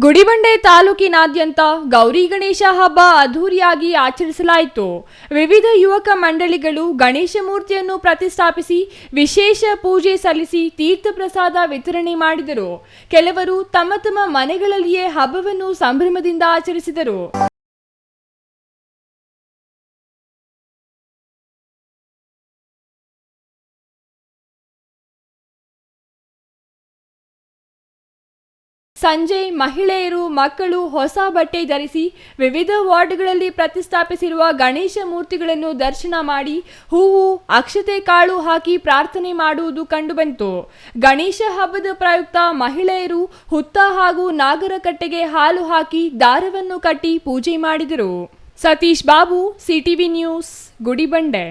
ಗುಡಿಬಂಡೆ ತಾಲೂಕಿನಾದ್ಯಂತ ಗೌರಿ ಗಣೇಶ ಹಬ್ಬ ಅದ್ದೂರಿಯಾಗಿ ಆಚರಿಸಲಾಯಿತು. ವಿವಿಧ ಯುವಕ ಮಂಡಳಿಗಳು ಗಣೇಶ ಮೂರ್ತಿಯನ್ನು ಪ್ರತಿಷ್ಠಾಪಿಸಿ ವಿಶೇಷ ಪೂಜೆ ಸಲ್ಲಿಸಿ ತೀರ್ಥ ಪ್ರಸಾದ ವಿತರಣೆ ಮಾಡಿದರು. ಕೆಲವರು ತಮ್ಮ ತಮ್ಮ ಮನೆಗಳಲ್ಲಿಯೇ ಹಬ್ಬವನ್ನು ಸಂಭ್ರಮದಿಂದ ಆಚರಿಸಿದರು. ಸಂಜೆ ಮಹಿಳೆಯರು, ಮಕ್ಕಳು ಹೊಸ ಬಟ್ಟೆ ಧರಿಸಿ ವಿವಿಧ ವಾರ್ಡ್ಗಳಲ್ಲಿ ಪ್ರತಿಷ್ಠಾಪಿಸಿರುವ ಗಣೇಶ ಮೂರ್ತಿಗಳನ್ನು ದರ್ಶನ ಮಾಡಿ ಹೂವು, ಅಕ್ಷತೆ ಕಾಳು ಹಾಕಿ ಪ್ರಾರ್ಥನೆ ಮಾಡುವುದು ಕಂಡುಬಂತು. ಗಣೇಶ ಹಬ್ಬದ ಪ್ರಯುಕ್ತ ಮಹಿಳೆಯರು ಹುತ್ತ ಹಾಗೂ ನಾಗರಕಟ್ಟೆಗೆ ಹಾಲು ಹಾಕಿ ದಾರವನ್ನು ಕಟ್ಟಿ ಪೂಜೆ ಮಾಡಿದರು. Satish Babu, CTV news, Gudibande.